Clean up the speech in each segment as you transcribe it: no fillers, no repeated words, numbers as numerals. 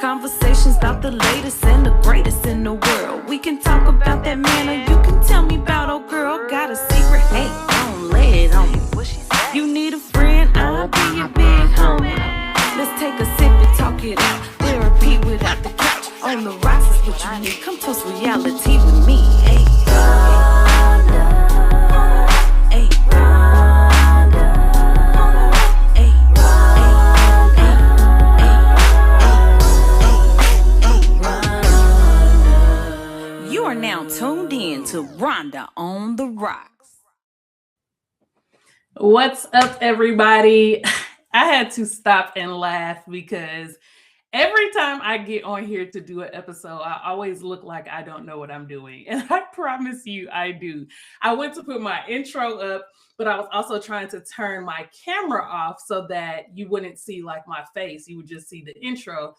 Conversations about the latest and the greatest in the world. We can talk about that man, or you can tell me about old girl. Got a secret, hey, don't lay it on me. You need a friend, I'll be your big homie. Let's take a sip and talk it out. Therapy without the couch. On the rocks is what you need. Come toast reality with me, hey. Now tuned in to Rhonda on the Rocks. What's up, everybody? I had to stop and laugh because every time I get on here to do an episode, I always look like I don't know what I'm doing. And I promise you, I do. I went to put my intro up, but I was also trying to turn my camera off so that you wouldn't see like my face. You would just see the intro.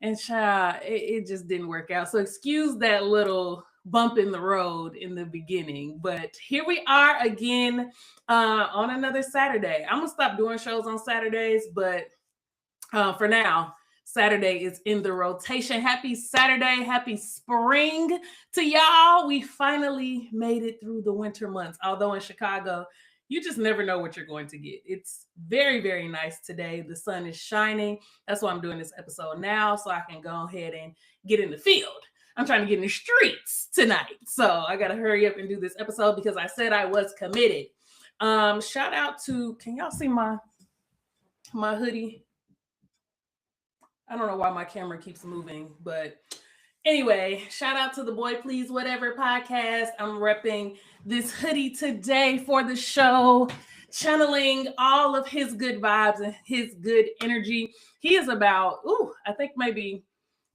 And child, it just didn't work out. So excuse that little bump in the road in the beginning. But here we are again on another Saturday. I'm going to stop doing shows on Saturdays, but for now, Saturday is in the rotation. Happy Saturday. Happy spring to y'all. We finally made it through the winter months. Although in Chicago, you just never know what you're going to get. It's very, very nice today. The sun is shining. That's why I'm doing this episode now, so I can go ahead and get in the field. I'm trying to get in the streets tonight. So I got to hurry up and do this episode because I said I was committed. Shout out to, can y'all see my hoodie? I don't know why my camera keeps moving, but anyway, shout out to the Boy Please Whatever podcast. I'm repping this hoodie today for the show, channeling all of his good vibes and his good energy. He is about, I think maybe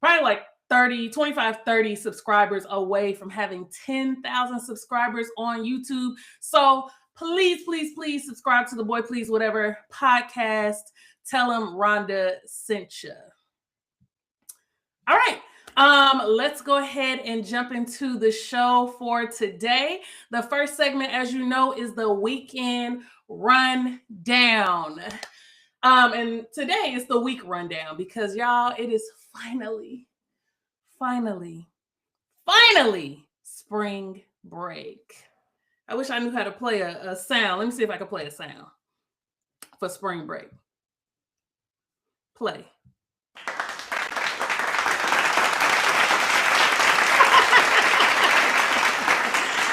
probably like 30 subscribers away from having 10,000 subscribers on YouTube. So please, please, please subscribe to the Boy Please Whatever podcast. Tell him Rhonda sent you. All right. Let's go ahead and jump into the show for today. The first segment, as you know, is the weekend rundown. And today is the week rundown because y'all, it is finally spring break. I wish I knew how to play a sound. Let me see if I can play a sound for spring break. Play.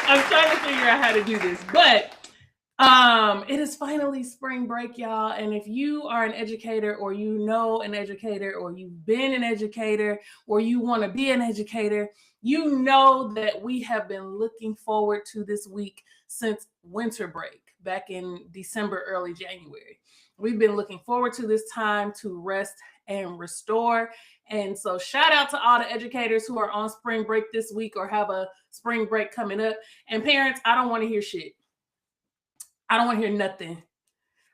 I'm trying to figure out how to do this, but it is finally spring break, y'all. And if you are an educator or you know an educator or you've been an educator or you want to be an educator, you know that we have been looking forward to this week since winter break back in December, early January. We've been looking forward to this time to rest and restore. And so shout out to all the educators who are on spring break this week or have a spring break coming up. And parents, I don't want to hear shit. I don't want to hear nothing.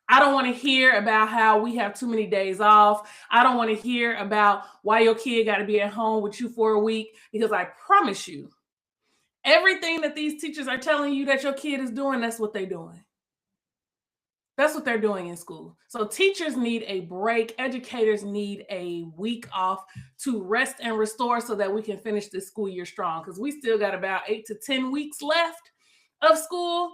I don't want to hear about how we have too many days off. I don't want to hear about why your kid got to be at home with you for a week, because I promise you, everything that these teachers are telling you that your kid is doing, that's what they're doing. That's what they're doing in school. So teachers need a break. Educators need a week off to rest and restore so that we can finish this school year strong, because we still got about 8 to 10 weeks left of school.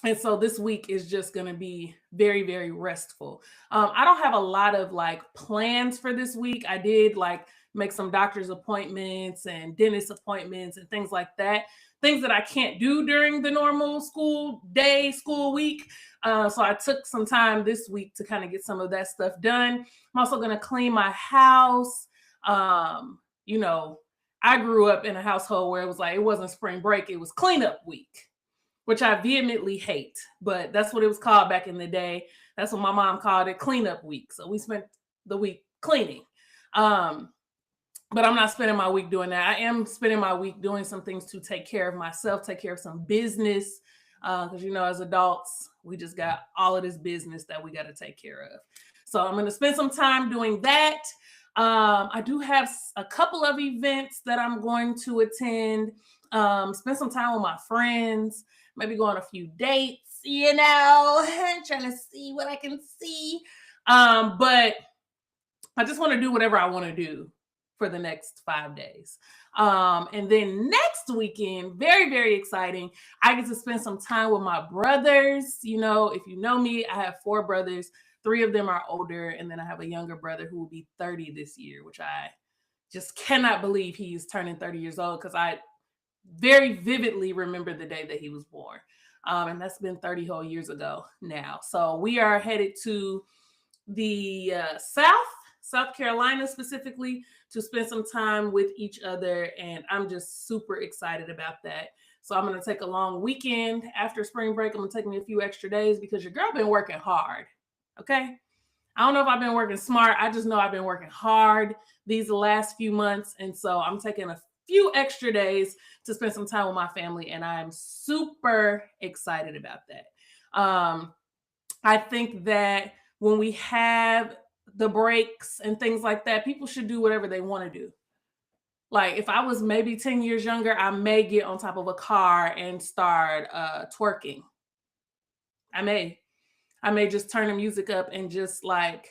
And so this week is just going to be very, very restful. I don't have a lot of plans for this week. I did make some doctor's appointments and dentist appointments and things like that. Things that I can't do during the normal school week. So I took some time this week to kind of get some of that stuff done. I'm also going to clean my house. I grew up in a household where it was it wasn't spring break, it was cleanup week. which I vehemently hate, but that's what it was called back in the day. That's what my mom called it, cleanup week. So we spent the week cleaning. Um, but I'm not spending my week doing that. I am spending my week doing some things to take care of myself, take care of some business. Because, as adults, we just got all of this business that we got to take care of. So I'm going to spend some time doing that. I do have a couple of events that I'm going to attend, spend some time with my friends, maybe go on a few dates, trying to see what I can see. But I just want to do whatever I want to do for the next 5 days. And then next weekend, very, very exciting. I get to spend some time with my brothers. If you know me, I have 4 brothers. 3 of them are older. And then I have a younger brother who will be 30 this year, which I just cannot believe he is turning 30 years old, because I very vividly remember the day that he was born. And that's been 30 whole years ago now. So we are headed to the South Carolina specifically, to spend some time with each other. And I'm just super excited about that. So I'm going to take a long weekend after spring break. I'm going to take me a few extra days because your girl been working hard. Okay. I don't know if I've been working smart. I just know I've been working hard these last few months. And so I'm taking a few extra days to spend some time with my family. And I'm super excited about that. I think that when we have the breaks and things like that, people should do whatever they want to do. Like, if I was maybe 10 years younger, I may get on top of a car and start twerking. I may just turn the music up and just like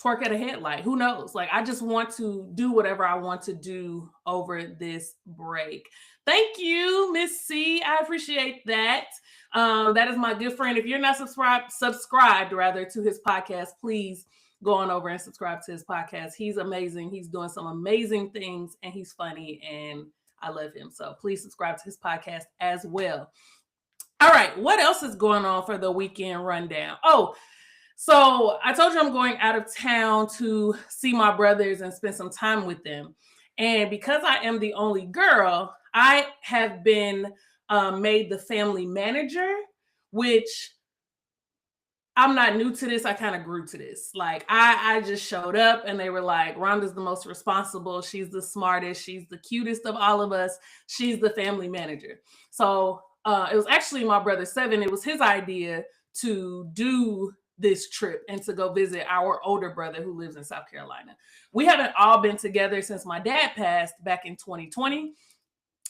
twerk at a headlight. Who knows? Like, I just want to do whatever I want to do over this break. Thank you, Miss C. I appreciate that. That is my good friend. If you're not subscribed rather to his podcast, please go on over and subscribe to his podcast. He's amazing. He's doing some amazing things, and he's funny, and I love him. So please subscribe to his podcast as well. All right. What else is going on for the weekend rundown? Oh, so I told you I'm going out of town to see my brothers and spend some time with them. And because I am the only girl, I have been made the family manager, which I'm not new to this. I kind of grew to this. Like, I just showed up and they were like, Rhonda's the most responsible. She's the smartest. She's the cutest of all of us. She's the family manager. So it was actually my brother Seven. It was his idea to do this trip and to go visit our older brother who lives in South Carolina. We haven't all been together since my dad passed back in 2020.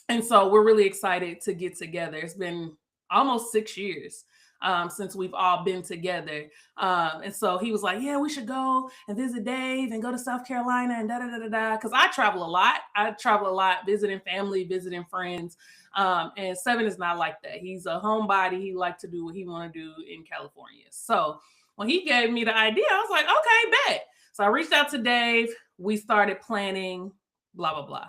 And so we're really excited to get together. It's been almost 6 years since we've all been together. And so he was like, yeah, we should go and visit Dave and go to South Carolina and da-da-da-da-da. Because I travel a lot. Visiting family, visiting friends. And Seven is not like that. He's a homebody. He likes to do what he want to do in California. So when he gave me the idea, I was like, okay, bet. So I reached out to Dave. We started planning, blah, blah, blah.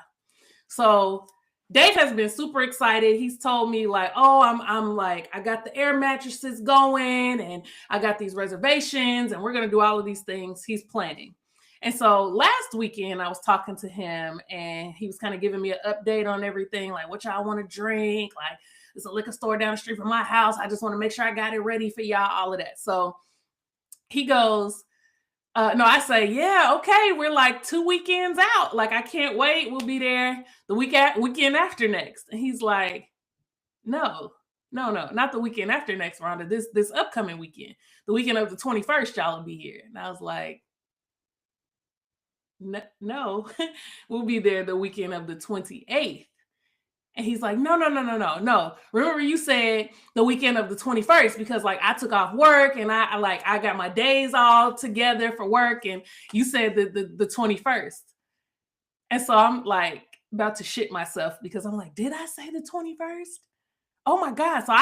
So Dave has been super excited. He's told me like, oh, I'm like, I got the air mattresses going and I got these reservations and we're going to do all of these things. He's planning. And so last weekend I was talking to him and he was kind of giving me an update on everything. Like, what y'all want to drink? Like, there's a liquor store down the street from my house. I just want to make sure I got it ready for y'all, all of that. So he goes, no, I say, yeah, okay. We're like 2 weekends out. Like, I can't wait. We'll be there the weekend after next. And he's like, no, not the weekend after next, Rhonda. This upcoming weekend, the weekend of the 21st, y'all will be here. And I was like, no, we'll be there the weekend of the 28th. And he's like, no. Remember you said the weekend of the 21st, because like I took off work and I got my days all together for work. And you said the 21st. And so I'm like about to shit myself because I'm like, did I say the 21st? Oh my God. So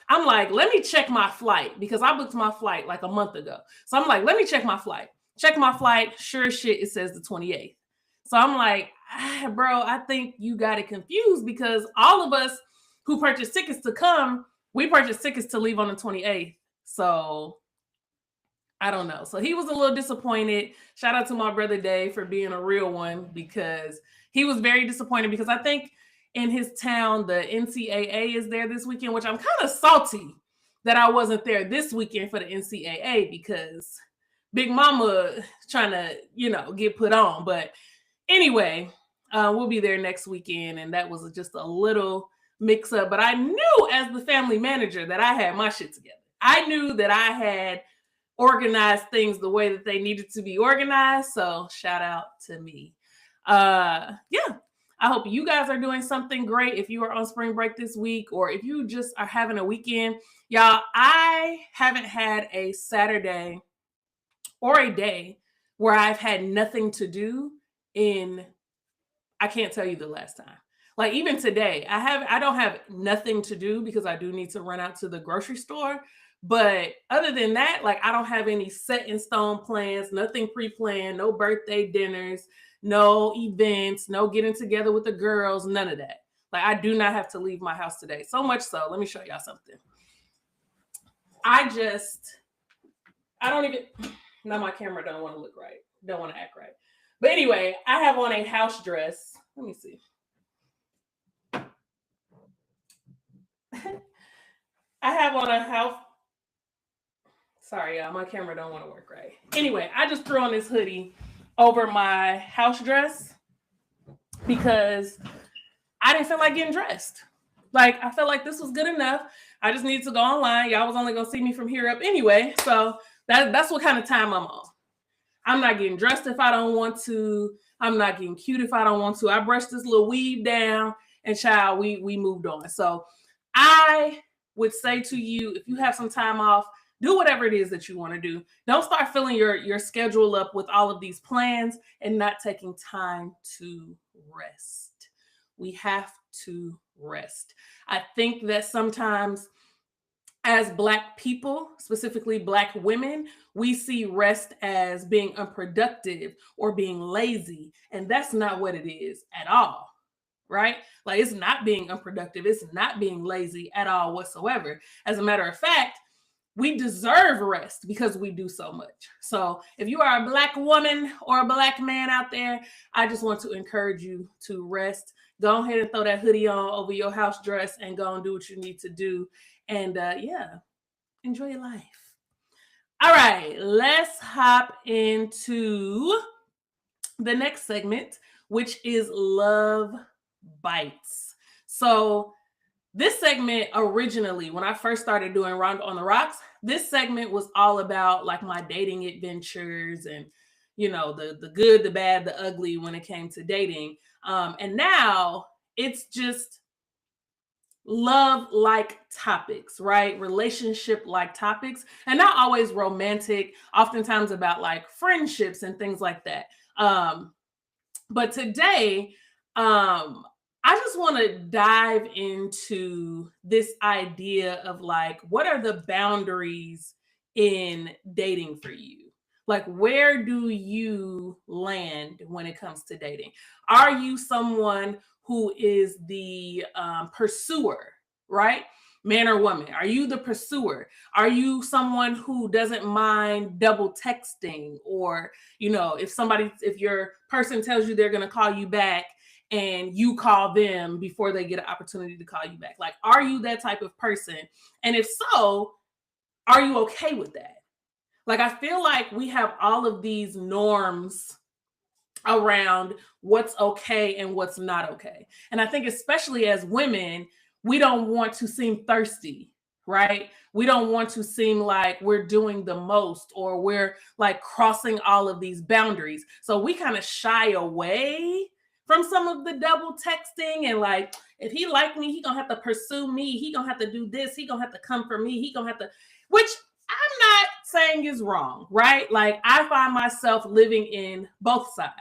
I'm like, let me check my flight because I booked my flight like a month ago. So I'm like, let me check my flight. Check my flight. Sure as shit, it says the 28th. So I'm like, bro, I think you got it confused because all of us who purchased tickets to come, we purchased tickets to leave on the 28th. So I don't know. So he was a little disappointed. Shout out to my brother Dave for being a real one because he was very disappointed because I think in his town, the NCAA is there this weekend, which I'm kind of salty that I wasn't there this weekend for the NCAA because Big Mama trying to, get put on. But anyway, we'll be there next weekend, and that was just a little mix up. But I knew as the family manager that I had my shit together. I knew that I had organized things the way that they needed to be organized. So shout out to me. Yeah. I hope you guys are doing something great if you are on spring break this week, or if you just are having a weekend. Y'all, I haven't had a Saturday or a day where I've had nothing to do I can't tell you the last time. Like even today, I don't have nothing to do because I do need to run out to the grocery store. But other than that, like I don't have any set in stone plans, nothing pre-planned, no birthday dinners, no events, no getting together with the girls, none of that. Like I do not have to leave my house today. So much so, let me show y'all something. Now my camera don't want to look right. Don't want to act right. But anyway, I have on a house dress. Let me see. I have on a house. Sorry, y'all, my camera don't want to work right. Anyway, I just threw on this hoodie over my house dress because I didn't feel like getting dressed. Like, I felt like this was good enough. I just needed to go online. Y'all was only going to see me from here up anyway. So that's what kind of time I'm on. I'm not getting dressed if I don't want to. I'm not getting cute if I don't want to. I brushed this little weave down and child, we moved on. So I would say to you, if you have some time off, do whatever it is that you want to do. Don't start filling your schedule up with all of these plans and not taking time to rest. We have to rest. I think that sometimes as Black people, specifically Black women, we see rest as being unproductive or being lazy. And that's not what it is at all, right? Like it's not being unproductive. It's not being lazy at all whatsoever. As a matter of fact, we deserve rest because we do so much. So if you are a Black woman or a Black man out there, I just want to encourage you to rest. Go ahead and throw that hoodie on over your house dress and go and do what you need to do. And enjoy your life. All right, let's hop into the next segment, which is Love Bites. So this segment originally, when I first started doing Rhonda on the Rocks, this segment was all about like my dating adventures and, the good, the bad, the ugly when it came to dating. And now it's just love-like topics, right? Relationship-like topics, and not always romantic, oftentimes about like friendships and things like that. But today, I just want to dive into this idea of like, what are the boundaries in dating for you? Like, where do you land when it comes to dating? Are you someone who is the pursuer, right? Man or woman? Are you the pursuer? Are you someone who doesn't mind double texting? Or, if your person tells you they're going to call you back, and you call them before they get an opportunity to call you back. Like, are you that type of person? And if so, are you okay with that? Like, I feel like we have all of these norms around what's okay and what's not okay. And I think especially as women, we don't want to seem thirsty, right? We don't want to seem like we're doing the most or we're like crossing all of these boundaries. So we kind of shy away from some of the double texting and like, if he like me, he gonna have to pursue me. He gonna have to do this. He gonna have to come for me. He gonna have to, which I'm not saying is wrong, right? Like I find myself living in both sides.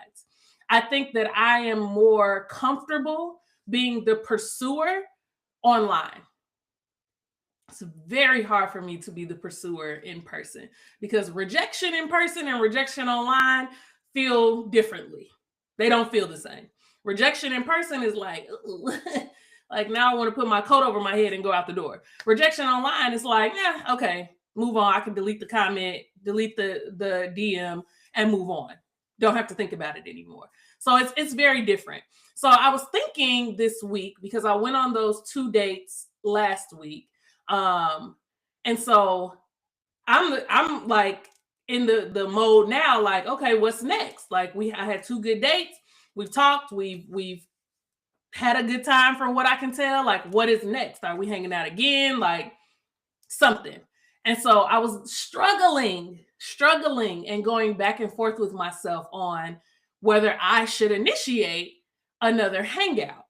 I think that I am more comfortable being the pursuer online. It's very hard for me to be the pursuer in person because rejection in person and rejection online feel differently. They don't feel the same. Rejection in person is like, like now I want to put my coat over my head and go out the door. Rejection online is like, yeah, okay, move on. I can delete the comment, delete the DM and move on. Don't have to think about it anymore. So it's very different. So I was thinking this week, because I went on those 2 dates last week. And so I'm like in the mode now, like, okay, what's next? Like, I had 2 good dates. We've talked, we've had a good time from what I can tell. Like, what is next? Are we hanging out again? Like, something. And so I was struggling and going back and forth with myself on whether I should initiate another hangout.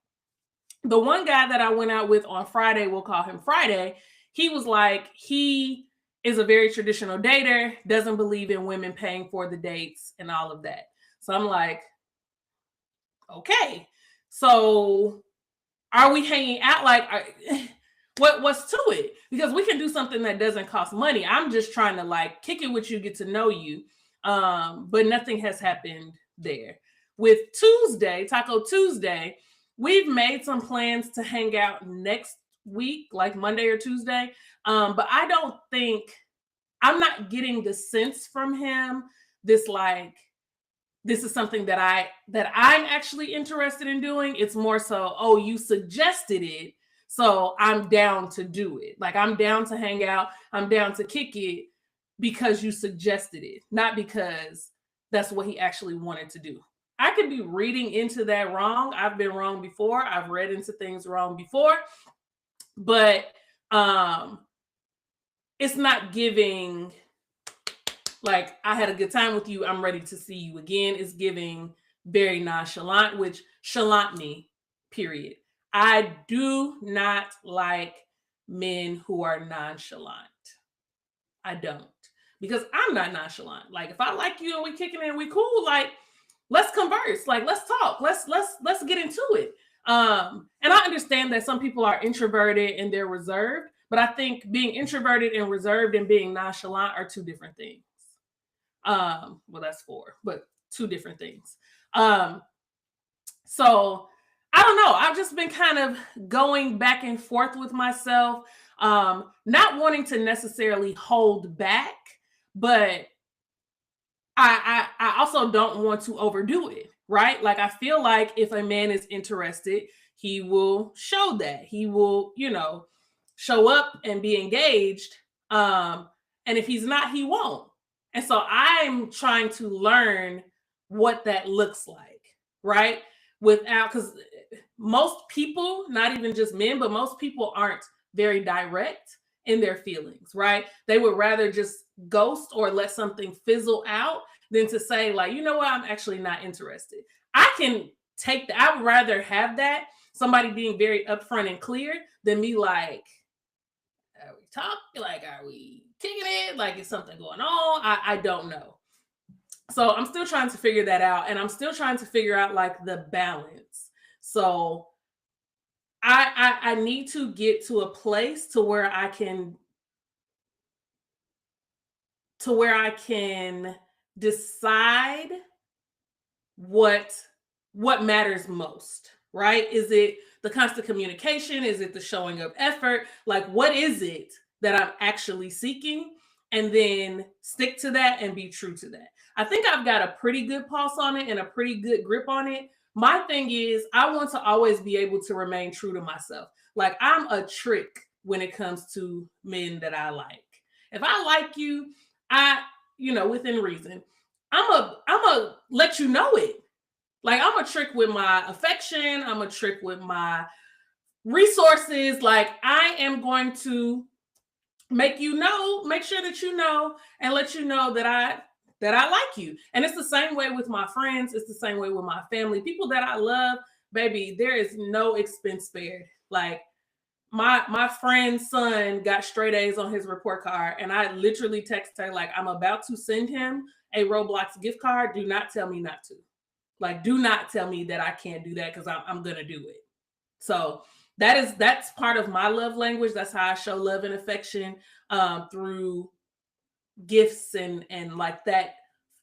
The one guy that I went out with on Friday, we'll call him Friday, he was like, he is a very traditional dater, doesn't believe in women paying for the dates and all of that. So I'm like, okay, so are we hanging out? Like, what's to it? Because we can do something that doesn't cost money. I'm just trying to like kick it with you, get to know you. But nothing has happened there. With Tuesday, Taco Tuesday, we've made some plans to hang out next week, like Monday or Tuesday. But I don't think, I'm not getting the sense from him, this like, this is something that I'm actually interested in doing. It's more so, oh, you suggested it, so I'm down to do it. Like, I'm down to hang out, I'm down to kick it because you suggested it, not because that's what he actually wanted to do. I could be reading into that wrong. I've been wrong before. I've read into things wrong before. But it's not giving like, I had a good time with you, I'm ready to see you again. It's giving very nonchalant, which chalant me, period. I do not like men who are nonchalant. I don't. Because I'm not nonchalant. Like, if I like you and we kicking it and we cool, like, let's converse. Like, let's talk. Let's get into it. And I understand that some people are introverted and they're reserved, but I think being introverted and reserved and being nonchalant are 2 different things. Well, that's 4, but 2 different things. So I don't know. I've just been kind of going back and forth with myself, not wanting to necessarily hold back, but I also don't want to overdo it, right? Like, I feel like if a man is interested, he will show that. He will, show up and be engaged. And if he's not, he won't. And so I'm trying to learn what that looks like, right? Because most people, not even just men, but most people aren't very direct in their feelings, right? They would rather just ghost or let something fizzle out than to say, like, you know what, I'm actually not interested. I would rather have that, somebody being very upfront and clear, than me like, are we talking? Like, are we kicking it? Like, is something going on? I don't know. So I'm still trying to figure that out. And I'm still trying to figure out like the balance. So I need to get to a place to where I can decide what matters most, right? Is it the constant communication? Is it the showing of effort? Like, what is it that I'm actually seeking? And then stick to that and be true to that. I think I've got a pretty good pulse on it and a pretty good grip on it. My thing is, I want to always be able to remain true to myself. Like, I'm a trick when it comes to men that I like. If I like you, within reason, I'm a let you know it. Like, I'm a trick with my affection. I'm a trick with my resources. Like, I am going to make sure that you know, and let you know that I like you. And it's the same way with my friends. It's the same way with my family. People that I love, baby, there is no expense spared. Like, my friend's son got straight A's on his report card, and I literally texted her, like, I'm about to send him a Roblox gift card. Do not tell me not to. Like, do not tell me that I can't do that, because I'm gonna do it. So that's part of my love language. That's how I show love and affection, through gifts and like that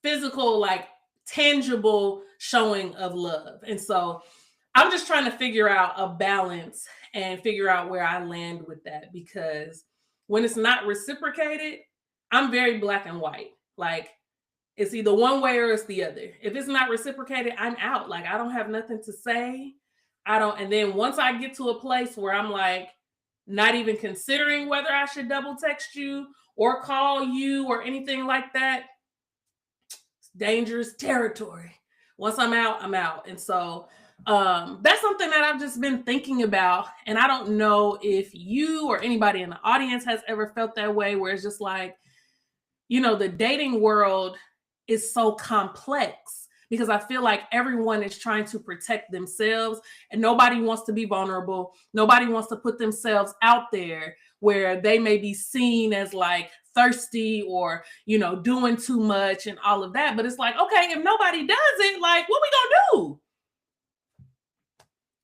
physical, like tangible showing of love. And so I'm just trying to figure out a balance and figure out where I land with that, because when it's not reciprocated, I'm very black and white. Like, It's either one way or it's the other. If it's not reciprocated, I'm out. Like, I don't have nothing to say. And then once I get to a place where I'm like, not even considering whether I should double text you or call you or anything like that, it's dangerous territory. Once I'm out, I'm out. And so that's something that I've just been thinking about. And I don't know if you or anybody in the audience has ever felt that way, where it's just like, the dating world is so complex because I feel like everyone is trying to protect themselves and nobody wants to be vulnerable. Nobody wants to put themselves out there where they may be seen as like thirsty or, doing too much and all of that. But it's like, okay, if nobody does it, like, what we gonna do?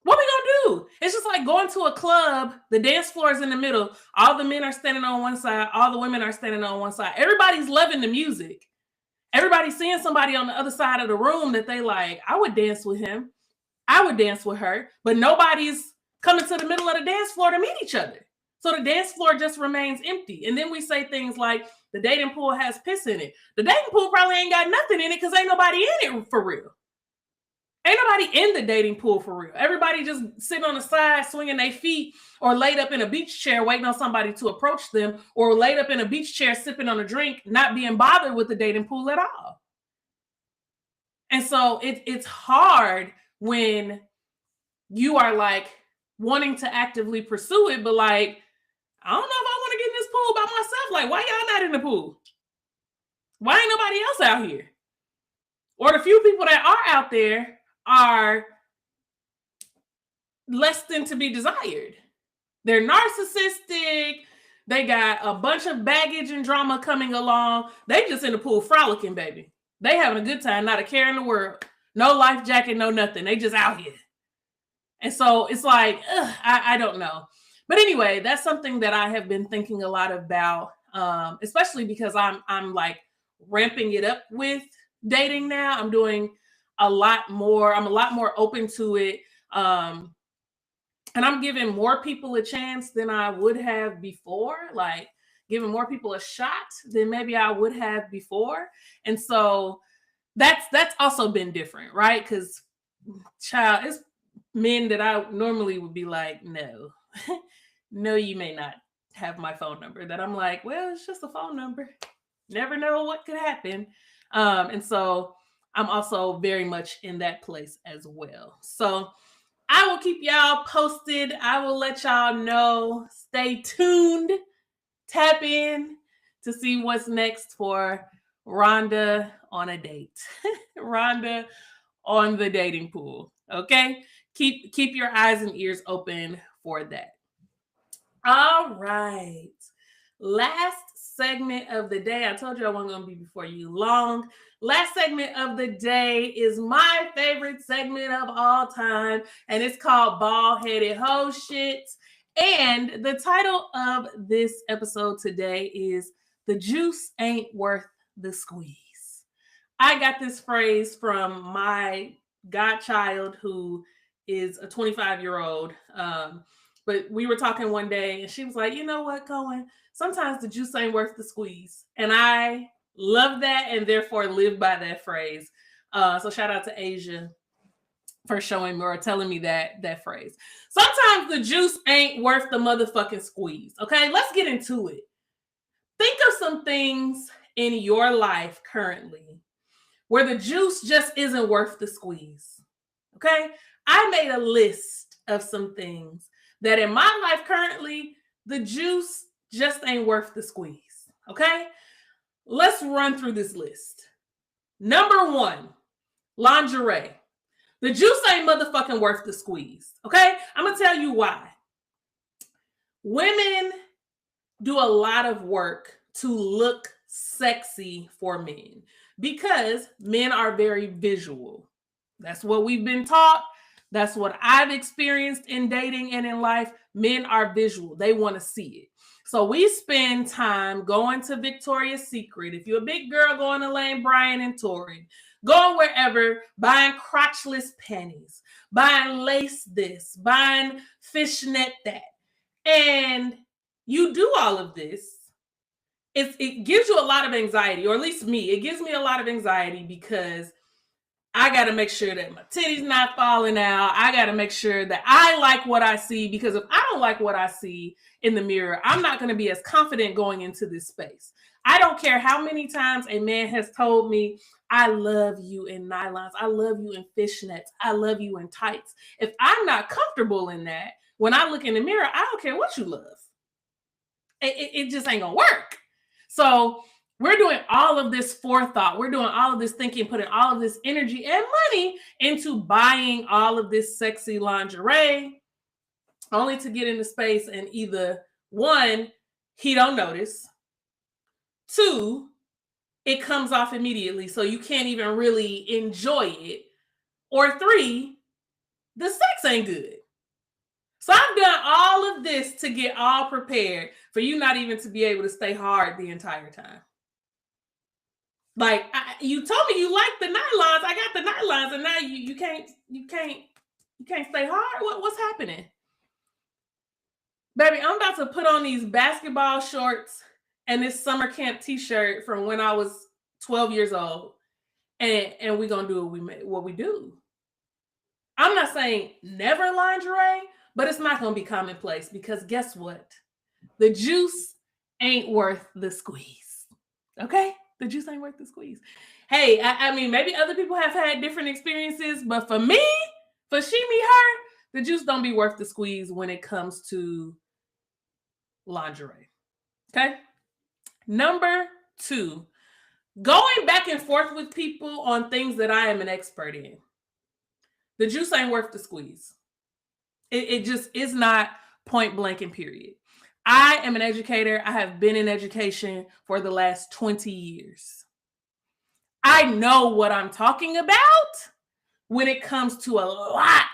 What we gonna do? It's just like going to a club, the dance floor is in the middle, all the men are standing on one side, all the women are standing on one side. Everybody's loving the music. Everybody's seeing somebody on the other side of the room that they like, I would dance with him. I would dance with her. But nobody's coming to the middle of the dance floor to meet each other. So the dance floor just remains empty. And then we say things like, the dating pool has piss in it. The dating pool probably ain't got nothing in it because ain't nobody in it for real. Ain't nobody in the dating pool for real. Everybody just sitting on the side, swinging their feet, or laid up in a beach chair waiting on somebody to approach them, or laid up in a beach chair sipping on a drink, not being bothered with the dating pool at all. And so it's hard when you are like wanting to actively pursue it, but like, I don't know if I want to get in this pool by myself. Like, why y'all not in the pool? Why ain't nobody else out here? Or the few people that are out there are less than to be desired. They're narcissistic. They got a bunch of baggage and drama coming along. They just in the pool frolicking, baby. They having a good time, not a care in the world. No life jacket, no nothing. They just out here. And so it's like, I don't know. But anyway, that's something that I have been thinking a lot about, especially because I'm like ramping it up with dating now. I'm doing a lot more. I'm a lot more open to it. And I'm giving more people a chance than I would have before, like giving more people a shot than maybe I would have before. And so that's also been different, right? Because it's men that I normally would be like, no, no, you may not have my phone number. That I'm like, well, it's just a phone number. Never know what could happen. And so I'm also very much in that place as well. So I will keep y'all posted. I will let y'all know. Stay tuned. Tap in to see what's next for Rhonda on a date. Rhonda on the dating pool. Okay? Keep your eyes and ears open for that. All right. Last segment of the day. I told you I wasn't going to be before you long. Last segment of the day is my favorite segment of all time, and it's called Bald-Headed Ho Shit. And the title of this episode today is The Juice Ain't Worth the Squeeze. I got this phrase from my godchild, who is a 25-year-old. But we were talking one day, and she was like, you know what, Cohen? Sometimes the juice ain't worth the squeeze. And I love that and therefore live by that phrase. So shout out to Asia for showing me or telling me that phrase. Sometimes the juice ain't worth the motherfucking squeeze. Okay, let's get into it. Think of some things in your life currently where the juice just isn't worth the squeeze. Okay, I made a list of some things that in my life currently, the juice just ain't worth the squeeze. Okay, let's run through this list. Number one, lingerie. The juice ain't motherfucking worth the squeeze. Okay, I'm gonna tell you why. Women do a lot of work to look sexy for men because men are very visual. That's what we've been taught. That's what I've experienced in dating and in life. Men are visual. They want to see it. So we spend time going to Victoria's Secret. If you're a big girl, going to Lane Bryant and Torrid, going wherever, buying crotchless panties, buying lace this, buying fishnet that. And you do all of this it gives you a lot of anxiety, or at least me, it gives me a lot of anxiety because I got to make sure that my titties not falling out. I got to make sure that I like what I see, because if I don't like what I see in the mirror, I'm not going to be as confident going into this space. I don't care how many times a man has told me, I love you in nylons. I love you in fishnets. I love you in tights. If I'm not comfortable in that, when I look in the mirror, I don't care what you love. It just ain't going to work. So we're doing all of this forethought. We're doing all of this thinking, putting all of this energy and money into buying all of this sexy lingerie, only to get into space and either one, he don't notice. Two, it comes off immediately, so you can't even really enjoy it. Or three, the sex ain't good. So I've done all of this to get all prepared for you not even to be able to stay hard the entire time. Like, you told me you like the nylons. I got the nylons, and now you can't stay hard. What's happening, baby? I'm about to put on these basketball shorts and this summer camp T-shirt from when I was 12 years old, and we're gonna do what we do. I'm not saying never lingerie, but it's not gonna be commonplace, because guess what? The juice ain't worth the squeeze. Okay? The juice ain't worth the squeeze. Hey, I mean, maybe other people have had different experiences, but for me, for she, me, her, the juice don't be worth the squeeze when it comes to lingerie. Okay? Number 2, going back and forth with people on things that I am an expert in. The juice ain't worth the squeeze. It just is not, point blank and period. I am an educator. I have been in education for the last 20 years. I know what I'm talking about when it comes to a lot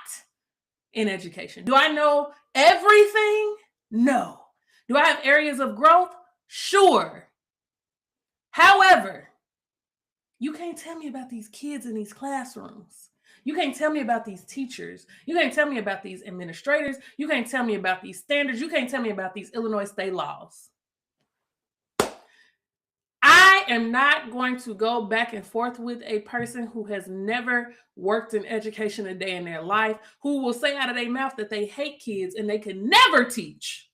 in education. Do I know everything? No. Do I have areas of growth? Sure. However, you can't tell me about these kids in these classrooms. You can't tell me about these teachers. You can't tell me about these administrators. You can't tell me about these standards. You can't tell me about these Illinois state laws. I am not going to go back and forth with a person who has never worked in education a day in their life, who will say out of their mouth that they hate kids and they can never teach,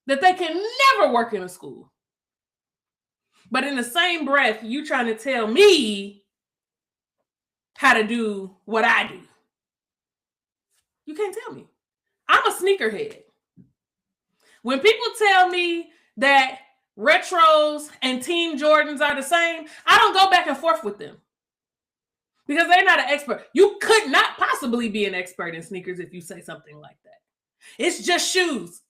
that they can never work in a school. But in the same breath, you trying to tell me how to do what I do. You can't tell me. I'm a sneakerhead. When people tell me that retros and Team Jordans are the same, I don't go back and forth with them, because they're not an expert. You could not possibly be an expert in sneakers if you say something like that. It's just shoes.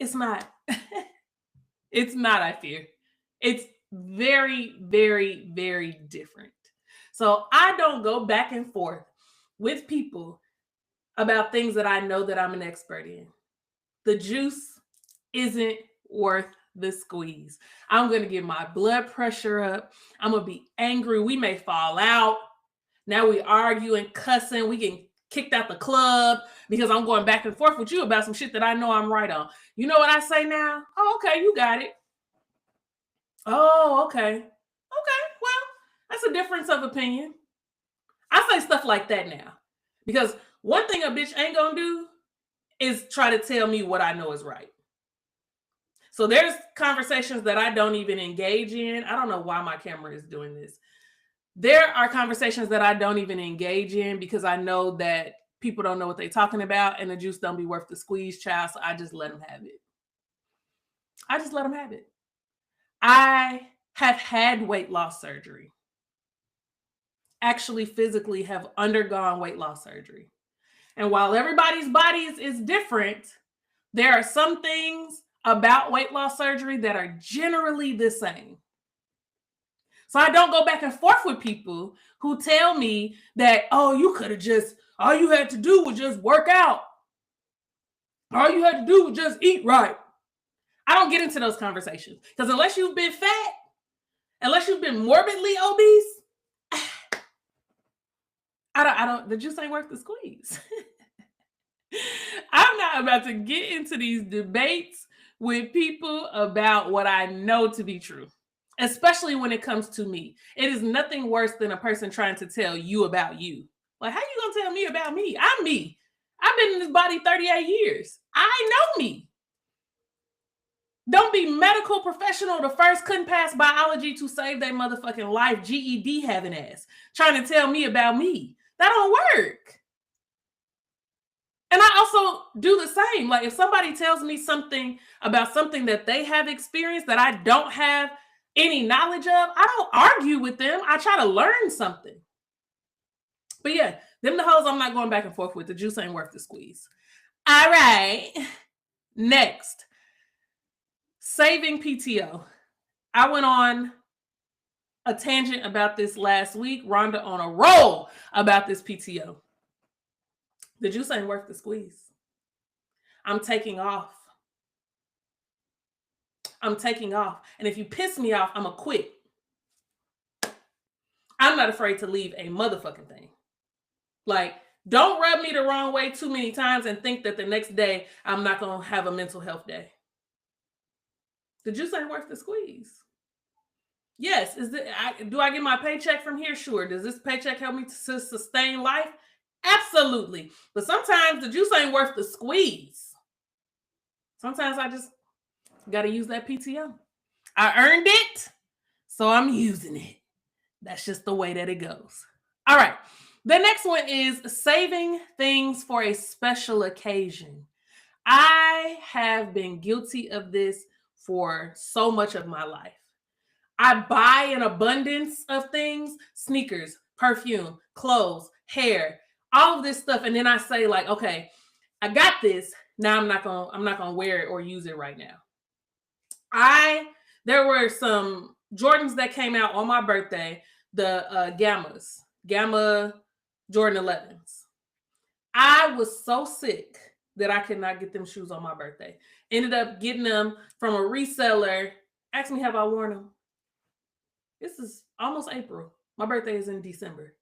It's not. It's not, I fear. It's very, very, very different. So I don't go back and forth with people about things that I know that I'm an expert in. The juice isn't worth the squeeze. I'm going to get my blood pressure up. I'm going to be angry. We may fall out. Now we argue and cussing. We get kicked out the club because I'm going back and forth with you about some shit that I know I'm right on. You know what I say now? Oh, okay, you got it. Oh, okay. Okay, well, that's a difference of opinion. I say stuff like that now, because one thing a bitch ain't gonna do is try to tell me what I know is right. So there's conversations that I don't even engage in. I don't know why my camera is doing this. There are conversations that I don't even engage in because I know that people don't know what they're talking about, and the juice don't be worth the squeeze, child. So I just let them have it. I just let them have it. I have had weight loss surgery. Actually, physically have undergone weight loss surgery. And while everybody's bodies is different, there are some things about weight loss surgery that are generally the same. So I don't go back and forth with people who tell me that, oh, you could have just, all you had to do was just work out. All you had to do was just eat right. I don't get into those conversations, because unless you've been fat, unless you've been morbidly obese, I don't, the juice ain't worth the squeeze. I'm not about to get into these debates with people about what I know to be true, especially when it comes to me. It is nothing worse than a person trying to tell you about you. Like, how you gonna tell me about me? I'm me. I've been in this body 38 years. I know me. Don't be medical professional. The first couldn't pass biology to save their motherfucking life. GED having ass trying to tell me about me. That don't work. And I also do the same. Like, if somebody tells me something about something that they have experienced that I don't have any knowledge of, I don't argue with them. I try to learn something. But yeah, them the hoes I'm not going back and forth with. The juice ain't worth the squeeze. All right. Next, saving PTO. I went on a tangent about this last week. Rhonda on a roll about this PTO. The juice ain't worth the squeeze. I'm taking off. I'm taking off. And if you piss me off, I'm going to quit. I'm not afraid to leave a motherfucking thing. Like, don't rub me the wrong way too many times and think that the next day I'm not going to have a mental health day. The juice ain't worth the squeeze. Yes, do I get my paycheck from here? Sure. Does this paycheck help me to sustain life? Absolutely. But sometimes the juice ain't worth the squeeze. Sometimes I just got to use that PTO. I earned it, so I'm using it. That's just the way that it goes. All right. The next one is saving things for a special occasion. I have been guilty of this for so much of my life. I buy an abundance of things, sneakers, perfume, clothes, hair, all of this stuff. And then I say, like, okay, I got this. Now I'm not gonna wear it or use it right now. There were some Jordans that came out on my birthday, the Gamma Jordan 11s. I was so sick that I could not get them shoes on my birthday. Ended up getting them from a reseller. Asked me, have I worn them? This is almost April. My birthday is in December.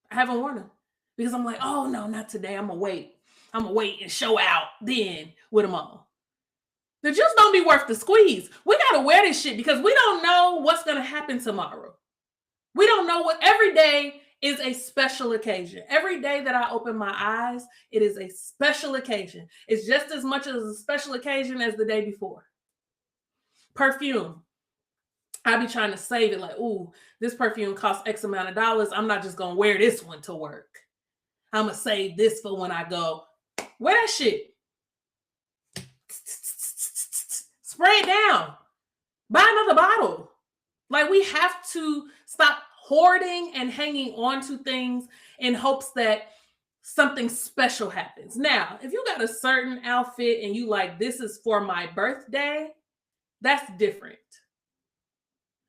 I haven't worn them because I'm like, oh no, not today. I'm gonna wait and show out then with them on. The juice don't be worth the squeeze. We gotta wear this shit because we don't know what's gonna happen tomorrow. We don't know what. Every day is a special occasion. Every day that I open my eyes, it is a special occasion. It's just as much as a special occasion as the day before. Perfume. I be trying to save it like, ooh, this perfume costs X amount of dollars. I'm not just going to wear this one to work. I'm going to save this for when I go. Wear that shit. Spray it down. Buy another bottle. Like, we have to stop hoarding and hanging on to things in hopes that something special happens. Now, if you got a certain outfit and you like, this is for my birthday, that's different.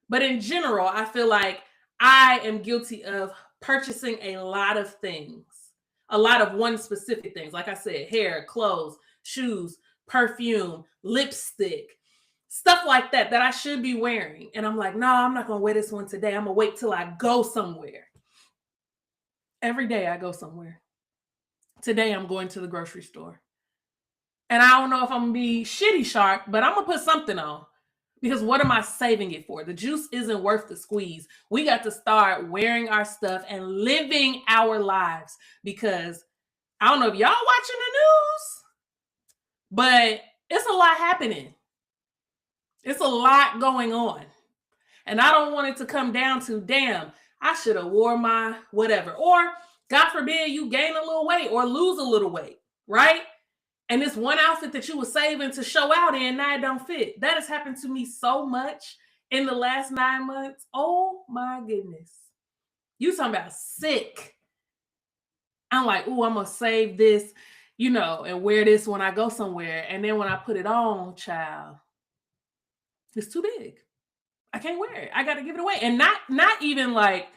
But in general, I feel like I am guilty of purchasing a lot of things, a lot of one specific things. Like I said, hair, clothes, shoes, perfume, lipstick, stuff like that I should be wearing. And I'm like, no, I'm not going to wear this one today. I'm going to wait till I go somewhere. Every day I go somewhere. Today I'm going to the grocery store. And I don't know if I'm going to be shitty sharp, but I'm going to put something on. Because what am I saving it for? The juice isn't worth the squeeze. We got to start wearing our stuff and living our lives. Because I don't know if y'all watching the news, but it's a lot happening. It's a lot going on. And I don't want it to come down to, damn, I should have wore my whatever. Or God forbid you gain a little weight or lose a little weight, right? And this one outfit that you were saving to show out in, now it don't fit. That has happened to me so much in the last 9 months. Oh my goodness. You talking about sick. I'm like, ooh, I'm going to save this, and wear this when I go somewhere. And then when I put it on, child, it's too big. I can't wear it. I got to give it away. And not even like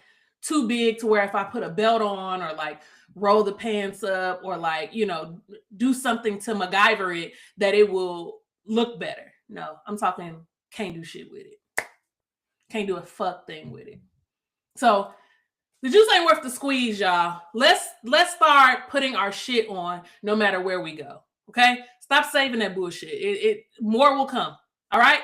too big to where if I put a belt on or like roll the pants up or like, do something to MacGyver it that it will look better. No, I'm talking can't do shit with it. Can't do a fuck thing with it. So the juice ain't worth the squeeze, y'all. Let's start putting our shit on no matter where we go. Okay? Stop saving that bullshit. More will come. All right?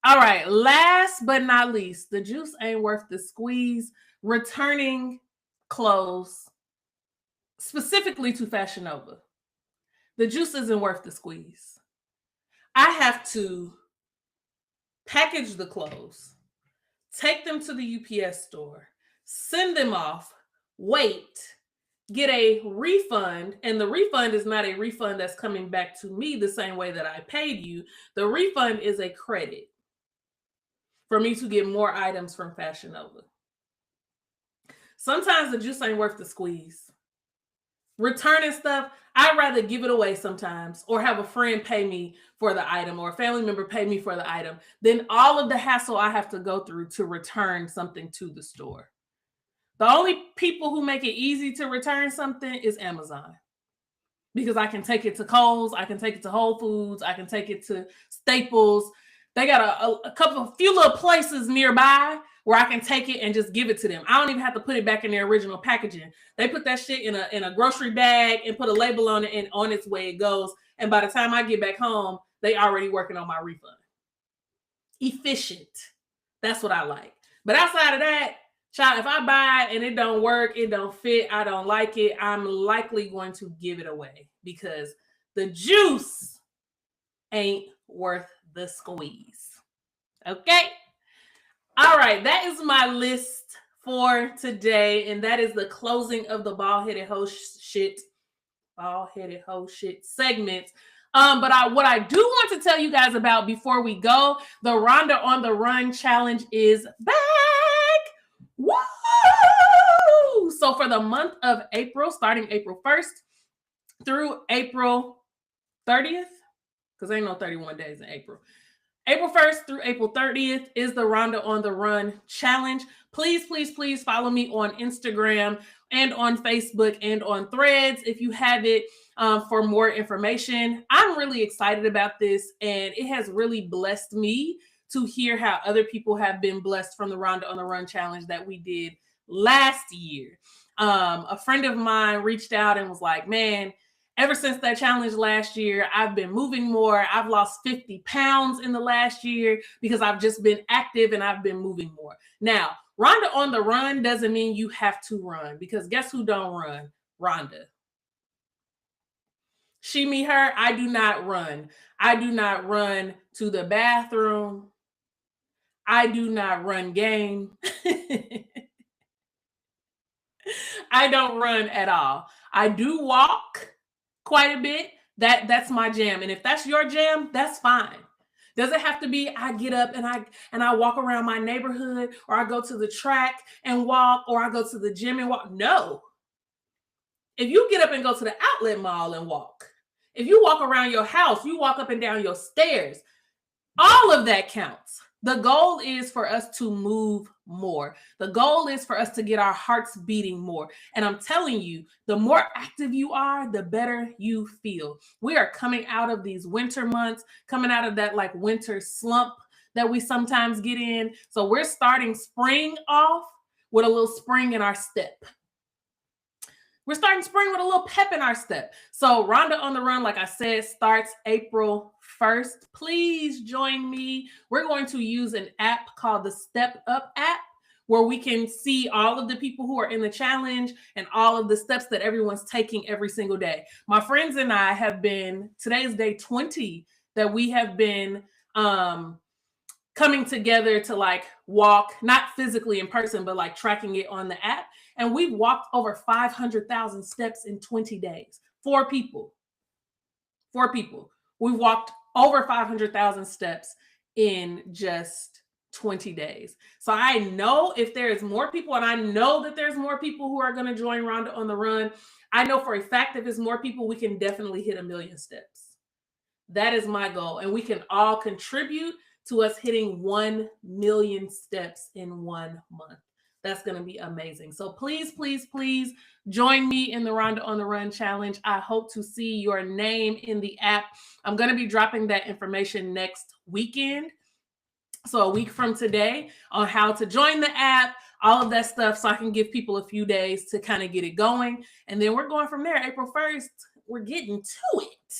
All right. Last but not least, the juice ain't worth the squeeze. Returning clothes, specifically to Fashion Nova. The juice isn't worth the squeeze. I have to package the clothes, take them to the UPS store, send them off, wait, get a refund. And the refund is not a refund that's coming back to me the same way that I paid you. The refund is a credit for me to get more items from Fashion Nova. Sometimes the juice ain't worth the squeeze. Returning stuff, I'd rather give it away sometimes or have a friend pay me for the item or a family member pay me for the item than all of the hassle I have to go through to return something to the store. The only people who make it easy to return something is Amazon, because I can take it to Kohl's, I can take it to Whole Foods, I can take it to Staples. They got a few little places nearby where I can take it and just give it to them. I don't even have to put it back in their original packaging. They put that shit in a grocery bag and put a label on it, and on its way it goes. And by the time I get back home, they already working on my refund. Efficient. That's what I like. But outside of that, child, if I buy it and it don't work, it don't fit, I don't like it, I'm likely going to give it away because the juice ain't worth the squeeze. Okay? All right, that is my list for today, and that is the closing of the bald-headed hoe shit segment. But what I do want to tell you guys about before we go, the Rhonda on the Run challenge is back. Woo! So for the month of April, starting April 1st through April 30th, because ain't no 31 days in April. April 1st through April 30th is the Rhonda on the Run challenge. Please, please, please follow me on Instagram and on Facebook and on Threads if you have it for more information. I'm really excited about this, and it has really blessed me to hear how other people have been blessed from the Rhonda on the Run challenge that we did last year. A friend of mine reached out and was like, man, ever since that challenge last year, I've been moving more. I've lost 50 pounds in the last year because I've just been active and I've been moving more. Now, Rhonda on the Run doesn't mean you have to run, because guess who don't run? Rhonda. She, me, her, I do not run. I do not run to the bathroom. I do not run game. I don't run at all. I do walk quite a bit. That's my jam. And if that's your jam, that's fine. Does it have to be I get up and I walk around my neighborhood, or I go to the track and walk, or I go to the gym and walk? No. If you get up and go to the outlet mall and walk, if you walk around your house, you walk up and down your stairs, all of that counts. The goal is for us to move more. The goal is for us to get our hearts beating more. And I'm telling you, the more active you are, the better you feel. We are coming out of these winter months, coming out of that like winter slump that we sometimes get in. So we're starting spring off with a little spring in our step. We're starting spring with a little pep in our step. So Rhonda on the Run, like I said, starts April 1st. Please join me. We're going to use an app called the Step Up app, where we can see all of the people who are in the challenge and all of the steps that everyone's taking every single day. My friends and I have been, today's day 20, that we have been coming together to like walk, not physically in person, but like tracking it on the app. And we've walked over 500,000 steps in 20 days. 4 people. We walked over 500,000 steps in just 20 days. So I know if there is more people, and I know that there's more people who are going to join Rhonda on the Run. I know for a fact if there's more people, we can definitely hit 1 million steps. That is my goal. And we can all contribute to us hitting 1 million steps in 1 month. That's going to be amazing. So please, please, please join me in the Rhonda on the Run challenge. I hope to see your name in the app. I'm going to be dropping that information next weekend. So a week from today, on how to join the app, all of that stuff, so I can give people a few days to kind of get it going. And then we're going from there. April 1st, we're getting to it.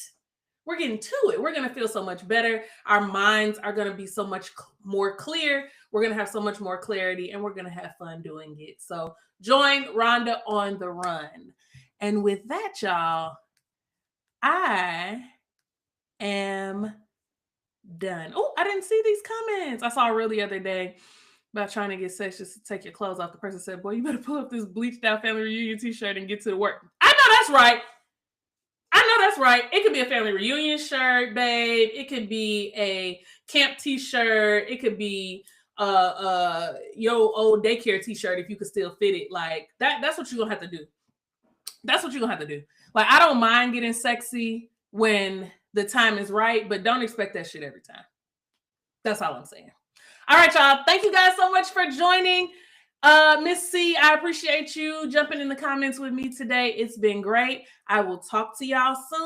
We're getting to it. We're going to feel so much better. Our minds are going to be so much more clear. We're going to have so much more clarity, and we're going to have fun doing it. So join Rhonda on the run. And with that, y'all, I am done. Oh, I didn't see these comments. I saw a reel the other day about trying to get sex just to take your clothes off. The person said, boy, you better pull up this bleached out family reunion t-shirt and get to the work. I know that's right. It could be a family reunion shirt, babe. It could be a camp t-shirt. It could be your old daycare t-shirt if you could still fit it. Like that's what you're gonna have to do. That's what you're gonna have to do. Like, I don't mind getting sexy when the time is right, but don't expect that shit every time. That's all I'm saying. All right, y'all. Thank you guys so much for joining. Miss C, I appreciate you jumping in the comments with me today. It's been great. I will talk to y'all soon.